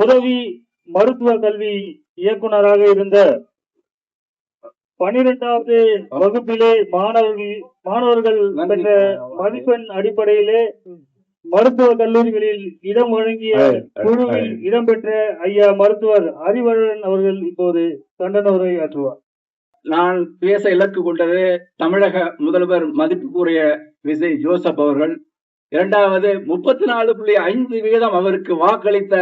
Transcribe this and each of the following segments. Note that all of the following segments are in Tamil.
உதவி மருத்துவ கல்வி இயக்குநராக இருந்த 12வது வகுப்பிலே மாணவர்கள் பெற்ற மதிப்பெண் அடிப்படையிலே மருத்துவ கல்லூரிகளில் இடம் வழங்கிய குழுவில் இடம்பெற்ற ஐயா மருத்துவர் அறிவழகன் அவர்கள் இப்போது கண்டன உரை ஆற்றுவார். நான் பேச இலக்கு கொண்டது தமிழக முதல்வர் மதிப்புக்குரிய விஜய் ஜோசப் அவர்கள். இரண்டாவது 34.5% அவருக்கு வாக்களித்த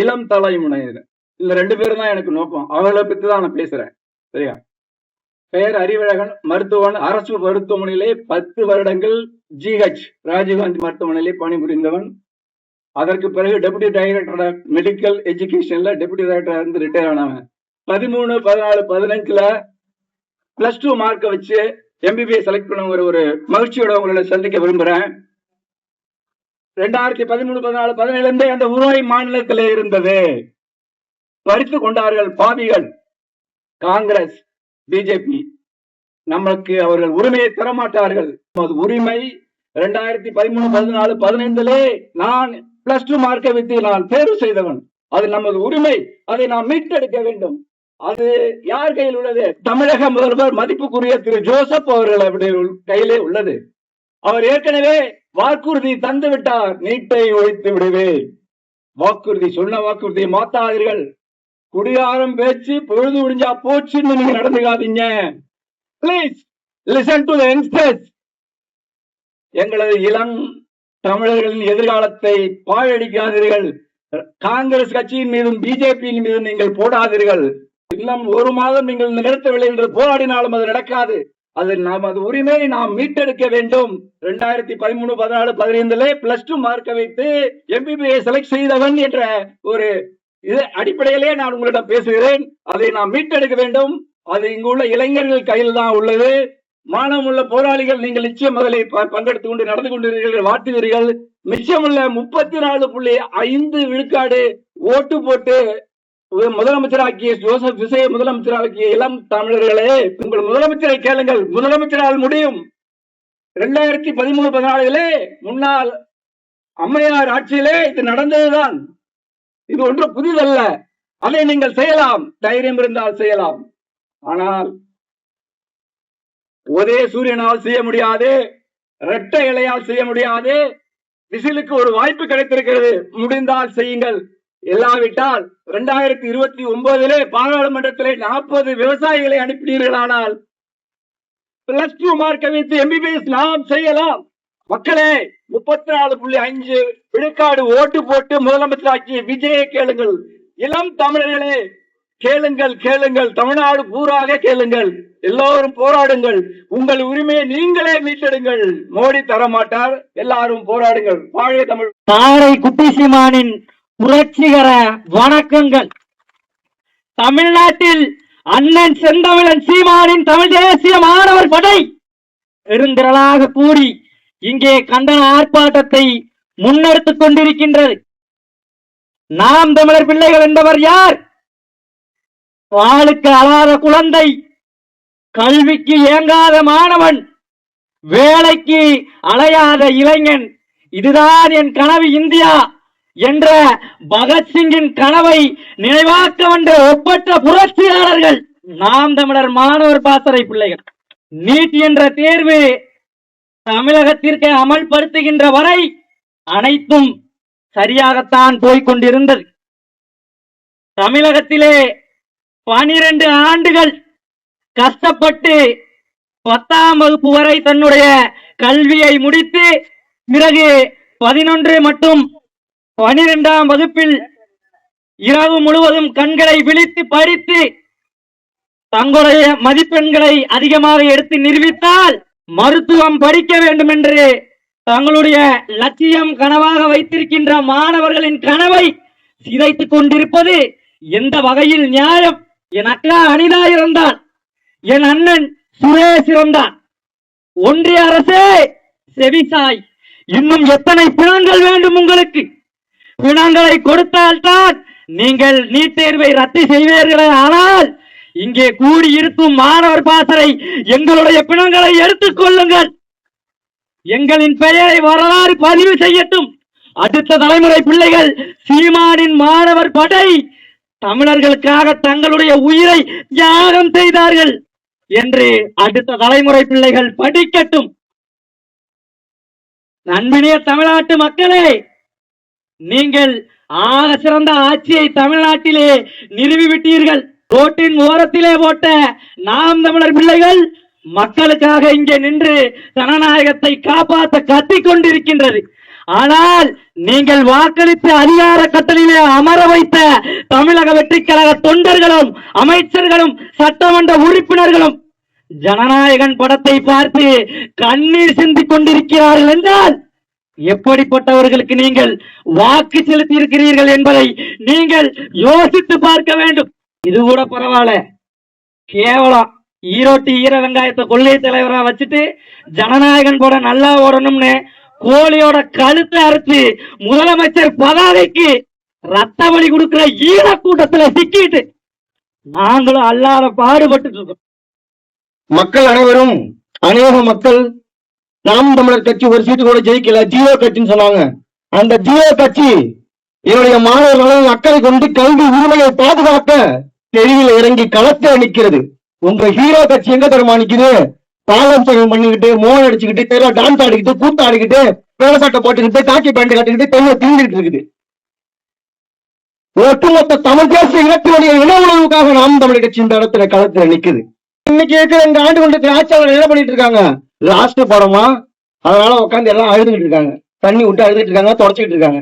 இளம் தலைமுறையினர். இந்த 2 பேரும் தான் எனக்கு நோக்கம். அவர்களை பற்றி தான் நான் பேசுறேன். சரியா? பெயர் அறிவழகன், மருத்துவன், அரசு மருத்துவமனையிலே 10 வருடங்கள் ஜிஹெச் ராஜீவ்காந்தி மருத்துவமனையிலே பணிபுரிந்தவன். அதற்கு பிறகு டெபுட்டி டைரக்டர் மெடிக்கல் எஜுகேஷன்ல டெபுட்டி டைரக்டர் இருந்து ரிட்டையர் ஆனவன். 13, 14, 15ல +2 மார்க்கை வச்சு MBBS செலக்ட் பண்ணுங்கிற ஒரு மகிழ்ச்சியோட உங்களை சந்திக்க விரும்புறேன். 2013, 14, 17 அந்த உருவாய் மாநிலத்திலே இருந்தது. பறித்து கொண்டார்கள் பாவிகள் காங்கிரஸ், பிஜேபி. நமக்கு அவர்கள் உரிமையை தரமாட்டார்கள். உரிமை 2013, 14, 15லே நான் +2 மார்க்கை வைத்து நான் தேர்வு செய்தவன். அது நமது உரிமை. அதை நாம் மீட்டெடுக்க வேண்டும். அது யார் கையில் உள்ளது? தமிழக முதல்வர் மதிப்புக்குரிய திரு ஜோசப் அவர்கள் கையிலே உள்ளது. அவர் ஏற்கனவே வாக்குறுதி தந்து விட்டார். நீட்டை ஒழித்து விடுவேன். வாக்குறுதி சொன்ன வாக்குறுதியை மாத்தாதீர்கள். குடியாரம் பேச்சு பொழுது முடிஞ்சா போச்சுன்னு நீங்க நடந்துக்காதீங்க. Please listen to the youngsters. எங்களது இளம் தமிழர்களின் எதிர்காலத்தை பாழடிக்காதீர்கள். காங்கிரஸ் கட்சியின் மீதும் பிஜேபியின் மீதும் நீங்கள் போடாதீர்கள். இன்னும் 1 மாதம் நீங்கள் நிறுத்தவில்லை என்று போராடினாலும் அது நடக்காது. அது நமது உரிமையை நாம் மீட்டெடுக்க வேண்டும். 2013, 14, 15லே +2 மார்க்கை வைத்து MBBS செலக்ட் செய்தவன் என்ற ஒரு அடிப்படையிலே நான் உங்களிடம் பேசுகிறேன். அதை நாம் மீட்டெடுக்க வேண்டும். அது இங்குள்ள இளைஞர்கள் கையில் தான் உள்ளது. மானமுள்ள போராளிகள் நீங்கள் நிச்சயம் அதில் பங்கெடுத்துக் கொண்டு நடந்து கொண்டிருக்கிறீர்கள், வாழ்த்துகிறீர்கள். மிச்சமுள்ள 34.5 விழுக்காடு ஓட்டு போட்டு முதலமைச்சராக்கிய ஜோசப் விஜய் முதலமைச்சராக்கிய இளம் தமிழர்களே, உங்கள் முதலமைச்சரை கேளுங்கள். முதலமைச்சரால் முடியும். 2013, 14லே முன்னாள் அம்மையார் ஆட்சியிலே இது நடந்ததுதான். இது ஒன்று புதிதல்ல. அதை நீங்கள் செய்யலாம். தைரியம் இருந்தால் செய்யலாம். ஆனால் ஒரே சூரியனால் செய்ய முடியாது. இரட்டை இலையால் செய்ய முடியாது. விசிலுக்கு ஒரு வாய்ப்பு கிடைத்திருக்கிறது. முடிந்தால் செய்யுங்கள். இல்லாவிட்டால் 2029லே பாராளுமன்றத்திலே 40 விவசாயிகளை அனுப்பினீர்களானால் +2 மார்க்கை வைத்து MBBS நாம் செய்யலாம். மக்களே, 34.5 விழுக்காடு ஓட்டு போட்டு முதலமைச்சராக்கிய விஜயை கேளுங்கள். இளம் தமிழர்களே கேளுங்கள், கேளுங்கள். தமிழ்நாடு பூராக கேளுங்கள். எல்லோரும் போராடுங்கள். உங்கள் உரிமையை நீங்களே மீட்டெடுங்கள். மோடி தரமாட்டார். எல்லாரும் போராடுங்கள். வாழ தமிழ். தாரை குட்டி சீமானின் புரட்சிகர வணக்கங்கள். தமிழ்நாட்டில் அண்ணன் செந்தமிழன் சீமானின் தமிழ் தேசிய மாணவர் படை பெருந்திரளாக கூடி இங்கே கண்டன ஆர்ப்பாட்டத்தை முன்னெடுத்துக் கொண்டிருக்கின்றது. நாம் தமிழர் பிள்ளைகள் என்பவர் யார்? வாளுக்கு அழாத குழந்தை, கல்விக்கு ஏங்காத மாணவன், வேலைக்கு அலையாத இளைஞன். இதுதான் என் கனவு இந்தியா என்ற பகத்சிங்கின் கனவை நினைவாக்க வந்த ஒப்பற்ற புரட்சியாளர்கள் நாம் தமிழர் மாணவர் பாசறை பிள்ளைகள். நீட் என்ற தேர்வு தமிழகத்திற்கு அமல்படுத்துகின்ற வரை அனைத்தும் சரியாகத்தான் போய்கொண்டிருந்தது. தமிழகத்திலே 12 ஆண்டுகள் கஷ்டப்பட்டு 10ஆம் வகுப்பு வரை தன்னுடைய கல்வியை முடித்து பிறகு 11 மற்றும் 12ஆம் வகுப்பில் இரவு முழுவதும் கண்களை விழித்து படித்து தங்களுடைய மதிப்பெண்களை அதிகமாக எடுத்து நிரூபித்தால் மருத்துவம் படிக்க வேண்டும் என்று தங்களுடைய லட்சியம் கனவாக வைத்திருக்கின்ற மாணவர்களின் கனவை சிதைத்துக் கொண்டிருப்பது எந்த வகையில் நியாயம்? என் அக்கா அனிதா இறந்தார், என் அண்ணன் சுரேஷ் இறந்தார். ஒன்றிய அரசே செவிசாய். இன்னும் எத்தனை பிணங்கள் வேண்டும் உங்களுக்கு? பிணங்களை கொடுத்தால்தான் நீங்கள் நீட் தேர்வை ரத்து செய்வீர்களே. ஆனால் இங்கே கூடியிருக்கும் மாணவர் பாசறை எங்களுடைய பிணங்களை எடுத்துக் கொள்ளுங்கள். எங்களின் பெயரை வரலாறு பதிவு செய்யட்டும். அடுத்த தலைமுறை பிள்ளைகள் சீமானின் மாணவர் படை தமிழர்களுக்காக தங்களுடைய உயிரை தியாகம் செய்தார்கள் என்று அடுத்த தலைமுறை பிள்ளைகள் படிக்கட்டும். அன்பினிய தமிழ்நாட்டு மக்களே, நீங்கள் ஆக சிறந்த ஆட்சியை தமிழ்நாட்டிலே நிறுவிவிட்டீர்கள். ரோட்டின் ஓரத்திலே போட்ட நாம் தமிழர் பிள்ளைகள் மக்களுக்காக இங்கே நின்று ஜனநாயகத்தை காப்பாற்ற கத்திக் கொண்டிருக்கின்றது. ஆனால் நீங்கள் வாக்களித்து அதிகார கட்டளையிலே அமர வைத்த தமிழக வெற்றி கழக தொண்டர்களும் அமைச்சர்களும் சட்டமன்ற உறுப்பினர்களும் ஜனநாயகன் படத்தை பார்த்து கண்ணீர் சிந்திக் கொண்டிருக்கிறார்கள் என்றால் எப்படிப்பட்டவர்களுக்கு நீங்கள் வாக்கு செலுத்தி இருக்கிறீர்கள் என்பதை நீங்கள் யோசித்து பார்க்க வேண்டும். இது கூட பரவாயில்ல, கேவலம் ஈரோட்டு ஈர வெங்காயத்தை கொள்ளை தலைவரா வச்சுட்டு ஜனநாயகன் படம் நல்லா ஓடணும்னு கோழியோட கழுத்தை அறுத்து முதலமைச்சர் பதாதைக்கு ரத்த வலி கொடுக்கிற ஈழ கூட்டத்துல சிக்கிட்டு நாங்களும் அல்லாத பாடுபட்டு இருக்கோம். மக்கள் அனைவரும் அநேக மக்கள் நாம் தமிழர் கட்சி ஒரு சீட்டு கூட ஜெயிக்கல, ஜீரோ கட்சின்னு சொன்னாங்க. அந்த ஜீரோ கட்சி என்னுடைய மாணவர்களின் அக்கறை கொண்டு கல்வி உரிமையை பாதுகாக்க தெருவில் இறங்கி களத்தை நிற்கிறது. உங்க ஹீரோ கட்சி எங்க தெரியுமா நிக்குது? தாளம் சங்கம் பண்ணிக்கிட்டு, மோன் அடிச்சுக்கிட்டு, தெருவ டான்ஸ் ஆடிக்கிட்டு, கூத்து ஆடிக்கிட்டு, வேலை சட்டை போட்டுக்கிட்டு, காக்கி பேண்ட் கட்டிக்கிட்டு தெருவை தீண்டிட்டு இருக்குது. ஒட்டுமொத்த தமிழ் தேசிய இலக்கிய இன உணர்வுக்காக நாம் தமிழ் கட்சி இந்த இடத்துல களத்துல நிக்குது. இன்னைக்கு இருக்கிற இந்த ஆண்டு கொண்டு ஆட்சியாளர் என்ன பண்ணிட்டு இருக்காங்க? லாஸ்ட் படமா, அதனால உட்காந்து எல்லாம் அழுதுகிட்டு இருக்காங்க, தண்ணி விட்டு அழுதுட்டு இருக்காங்க, தொடச்சிக்கிட்டு இருக்காங்க.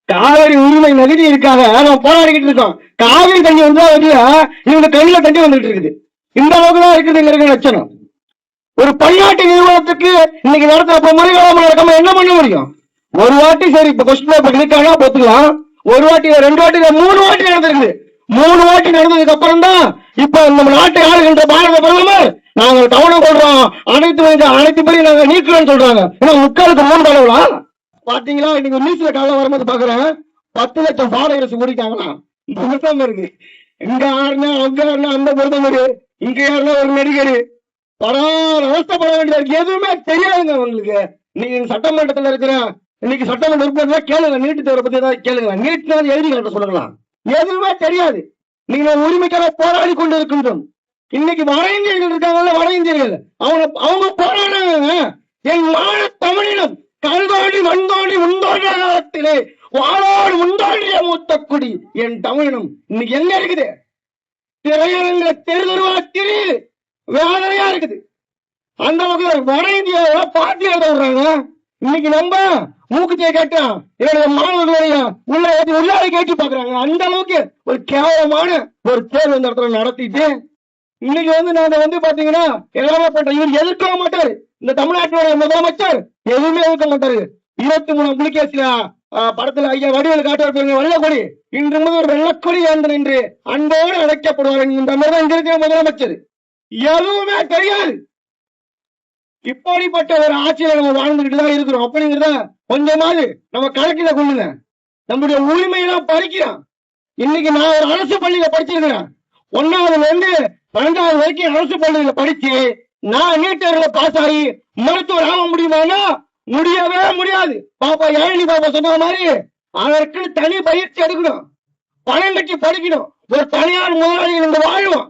காவிரி உரிமை நதி இருக்காங்க, நம்ம போராடிக்கிட்டு இருக்கோம். காவிரி தண்ணி வந்தா இவங்க கையில தண்ணி வந்துட்டு இருக்குது. இந்த அளவுக்கு தான் இருக்குது லட்சணம். ஒரு பன்னாட்டு நிறுவனத்துக்கு இன்னைக்கு நடத்துறப்ப மறுகாலம் நடக்காம என்ன பண்ண முடியும்? ஒரு வாட்டி சரி, இப்ப கொஸ்டின் பேப்பர் கிளிக்கானா போத்துக்கலாம். ஒரு வாட்டி, ரெண்டு வாட்டி, 3 வாட்டி நடந்திருக்கு. 3 வாட்டி நடந்ததுக்கு அப்புறம் தான் இப்ப நம்ம நாட்டை ஆளுகின்ற பாரத பிரதமர் நாங்கள் கவனம் கொள்றோம், அனைத்து பேரையும் நாங்க நீக்கிறோம்னு சொல்றாங்க. ஏன்னா முக்காலுக்கு 3 தடவை பாத்தீங்களா? இன்னைக்கு நியூஸ்ல காலைல வரும்போது பாக்குறேன் 10 லட்சம் ஃபாலோவர்ஸ் கூடிட்டாங்களாம். இருக்கு இங்க யாருன்னா அங்க யாருன்னா அந்த பிரதமர், இங்க யாருன்னா ஒரு நடிகர், படாத அவஸ்தப்பட வேண்டியது. எதுவுமே தெரியாதுங்க உங்களுக்கு. நீங்க சட்டமன்றத்துல இருக்கிற இன்னைக்கு சட்டமன்ற உறுப்பினர் கேளுங்க, நீட்டு தேர்வை பத்தி ஏதாவது கேளுங்க. நீட்டு எழுதி கட்ட சொல்லலாம், எதுவுமே தெரியாது. நீங்க உரிமைக்காக போராடி கொண்டு இருக்கின்றோம். இன்னைக்கு வட இந்தியர்கள் இருக்காங்கல்ல, வட இந்தியர்கள் அவங்க போராடுறாங்க. என் மான தமிழினம் கல்தோண்டி மண்தோண்டி முந்தோன்ற காலத்திலே வாழோடு முந்தோன்றிய மூத்த குடி என் தமிழினம் இன்னைக்கு எங்க இருக்குது? திரையரங்க தெருவா திரியுது, வேதனையா இருக்குது. அந்த அளவுக்கு வட இந்தியாவில பாட்டி எழுதுறாங்க. இன்னைக்கு நம்ம மூக்குத்தியை கேட்டா என்னுடைய மாணவர்களுடைய உள்ளாடி கேட்டு பாக்குறாங்க. அந்த அளவுக்கு ஒரு கேவலமான ஒரு தேர்வு இந்த இடத்துல நடத்திட்டு இன்னைக்கு நாங்க பாத்தீங்கன்னா எல்லாமே பண்ற இவர் எதிர்க்க மாட்டாரு. இந்த தமிழ்நாட்டினுடைய முதலமைச்சர் எதுவுமே எதிர்க்க மாட்டாரு. 23 புலிகேசில படத்துல ஐயா வடிவேல் காட்டுவார் வெள்ளக்கொடி, இன்று முதல் ஒரு வெள்ளக்கொடி ஏந்தன் என்று அன்போடு அழைக்கப்படுவார். இந்த மாதிரிதான் இங்க இருக்கிற முதலமைச்சர் எதுவுமே தெரியாது. இப்படிப்பட்ட ஒரு ஆட்சியில நம்ம வாழ்ந்துகிட்டு தான் இருக்கிறோம். அப்படிங்கிறத கொஞ்சமாவது நம்ம கணக்கில கொள்ளுங்க. நம்முடைய உரிமையெல்லாம் பறிக்கிறான். இன்னைக்கு நான் ஒரு அரசு பள்ளியில படிச்சிருக்கிறேன். 1ஆவதுல இருந்து 12வது வரைக்கும் அரசு பள்ளியில படிச்சு நான் நீட் தேர்வுல பாஸ் ஆகி மருத்துவர் ஆக முடியுமானா முடியவே முடியாது. பாப்பா யாழினி பாப்பா சொன்ன மாதிரி அதற்கு தனி பயிற்சி எடுக்கணும், பணம் கட்டி படிக்கணும், ஒரு தனியார் முதலாளிகள் இங்க வாழ்வோம்.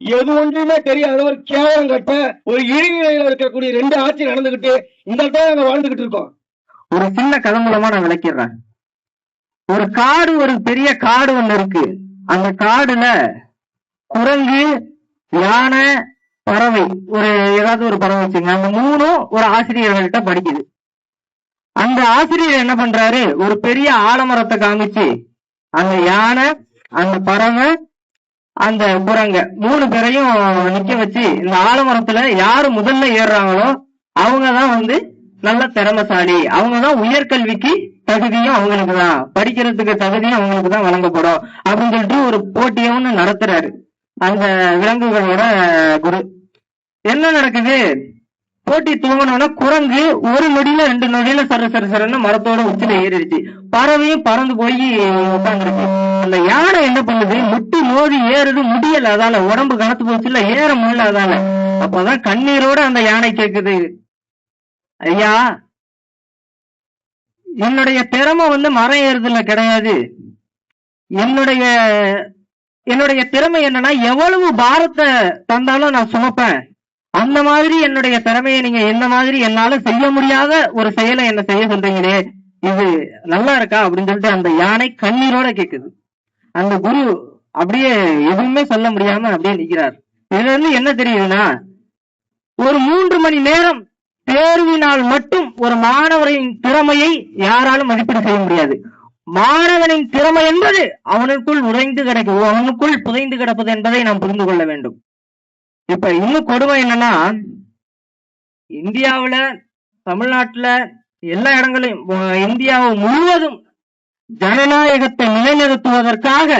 எது ஒன்றுமே தெரியாத ஒரு கேவலம் கட்ட ஒரு இழிநிலையில இருக்கக்கூடிய 2 ஆட்சி நடந்துகிட்டு இந்த இடத்துல நாங்க வாழ்ந்துகிட்டு இருக்கோம். ஒரு சின்ன கதை மூலமா நான் விளக்கிடுறேன். ஒரு காடு, ஒரு பெரிய காடு ஒண்ணு இருக்கு. அந்த காடுல குரங்கு, யானை, பறவை, ஏதாவது ஒரு பறவை வச்சுங்க. அந்த 3ம் ஒரு ஆசிரியர்கள்ட்ட படிக்குது. அந்த ஆசிரியர் என்ன பண்றாரு, ஒரு பெரிய ஆலமரத்தை காமிச்சு அந்த யானை, அந்த பறவை, அந்த குரங்க 3 பேரையும் நிக்க வச்சு இந்த ஆலமரத்துல யாரு முதல்ல ஏறுறாங்களோ அவங்கதான் நல்ல திறமைசாலி, அவங்கதான் உயர்கல்விக்கு தகுதியும் அவங்களுக்கு தான், படிக்கிறதுக்கு தகுதியும் அவங்களுக்கு தான் வழங்கப்படும் அப்படின்னு சொல்லிட்டு ஒரு போட்டியும் நடத்துறாரு அந்த விலங்குகளோட குரு. என்ன நடக்குது, போட்டி துவங்கினோன்னா குரங்கு 1 நொடியில 2 நொடியில சரன்னு மரத்தோட உச்சில ஏறிடுச்சு. பறவையும் பறந்து போய் உட்காந்துருக்கு. அந்த யானை என்ன பண்ணுது, முட்டி மோதி ஏறுது, முடியல, அதால உடம்பு கனத்து போச்சு, இல்ல ஏற முடியல அதால. அப்பதான் கண்ணீரோட அந்த யானை கேக்குது, ஐயா என்னுடைய திறமை மரம் ஏறுதல கிடையாது. என்னுடைய திறமை என்னன்னா, எவ்வளவு பாரத்தை தந்தாலும் நான் சுமப்பேன். அந்த மாதிரி என்னுடைய திறமையை நீங்க எந்த மாதிரி என்னால செய்ய முடியாத ஒரு செயலை என்ன செய்ய சொல்றீங்களே, இது நல்லா இருக்கா அப்படின்னு சொல்லிட்டு அந்த யானை கண்ணீரோட கேக்குது. அந்த குரு அப்படியே எதுவுமே சொல்ல முடியாம அப்படியே நிக்கிறார். இதுல இருந்து என்ன தெரியுதுன்னா, ஒரு 3 மணி நேரம் தேர்வினால் மட்டும் ஒரு மாணவரின் திறமையை யாராலும் மதிப்பீடு செய்ய முடியாது. மாணவனின் திறமை என்பது அவனுக்குள் அவனுக்குள் புதைந்து கிடப்பது என்பதை நாம் புரிந்து கொள்ள வேண்டும். இப்ப இன்னும் கொடுமை என்னன்னா, இந்தியாவுல, தமிழ்நாட்டுல, எல்லா இடங்களையும், இந்தியாவை முழுவதும் ஜனநாயகத்தை நிலைநிறுத்துவதற்காக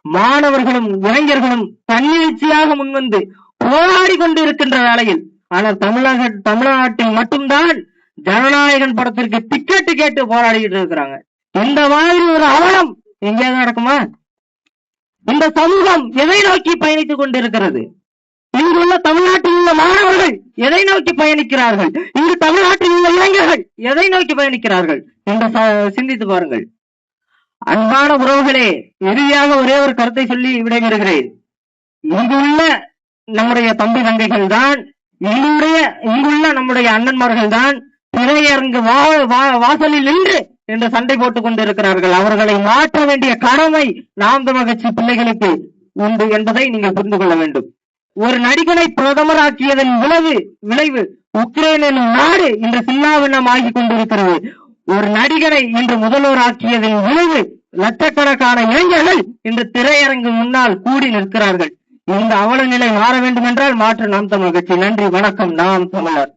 மாணவர்களும் இளைஞர்களும் தன்னெழுச்சியாக முன்வந்து போராடி கொண்டு இருக்கின்ற வேளையில், ஆனால் தமிழ்நாட்டில் மட்டும்தான் ஜனநாயகன் படத்திற்கு டிக்கெட்டு கேட்டு போராடிட்டு இருக்கிறாங்க. இந்த மாதிரி ஒரு அவலம் எங்கேயாவது நடக்குமா? இந்த சமூகம் எதை நோக்கி பயணித்துக் கொண்டிருக்கிறது? இங்குள்ள தமிழ்நாட்டில் உள்ள மாணவர்கள் எதை நோக்கி பயணிக்கிறார்கள்? இங்கு தமிழ்நாட்டில் உள்ள இளைஞர்கள் எதை நோக்கி பயணிக்கிறார்கள் என்று சிந்தித்து பாருங்கள். அன்பான உறவுகளே, இறுதியாக ஒரே ஒரு கருத்தை சொல்லி விடைபெறுகிறேன். இங்குள்ள நம்முடைய தம்பி தங்கைகள் தான், இங்குள்ள நம்முடைய அண்ணன்மார்கள் தான் திரையரங்கு வாசலில் நின்று என்று சண்டை போட்டுக் கொண்டிருக்கிறார்கள். அவர்களை மாற்ற வேண்டிய கடமை நாம் தமிழர் கட்சி பிள்ளைகளுக்கு உண்டு என்பதை நீங்கள் புரிந்து கொள்ள வேண்டும். ஒரு நடிகனை பிரதமராக்கியதன் விளைவு உக்ரைன் எனும் நாடு இன்று சின்னாபின்னம் ஆகி கொண்டிருக்கிறது. ஒரு நடிகனை இன்று முதல்வர் ஆக்கியதன் விளைவு லட்சக்கணக்கான இளைஞர்கள் இன்று திரையரங்கு முன்னால் கூடி நிற்கிறார்கள். இந்த அவல நிலை மாற வேண்டும் என்றால் மாற்று நாம் தமிழர் கட்சி. நன்றி, வணக்கம். நாம் தமிழர்.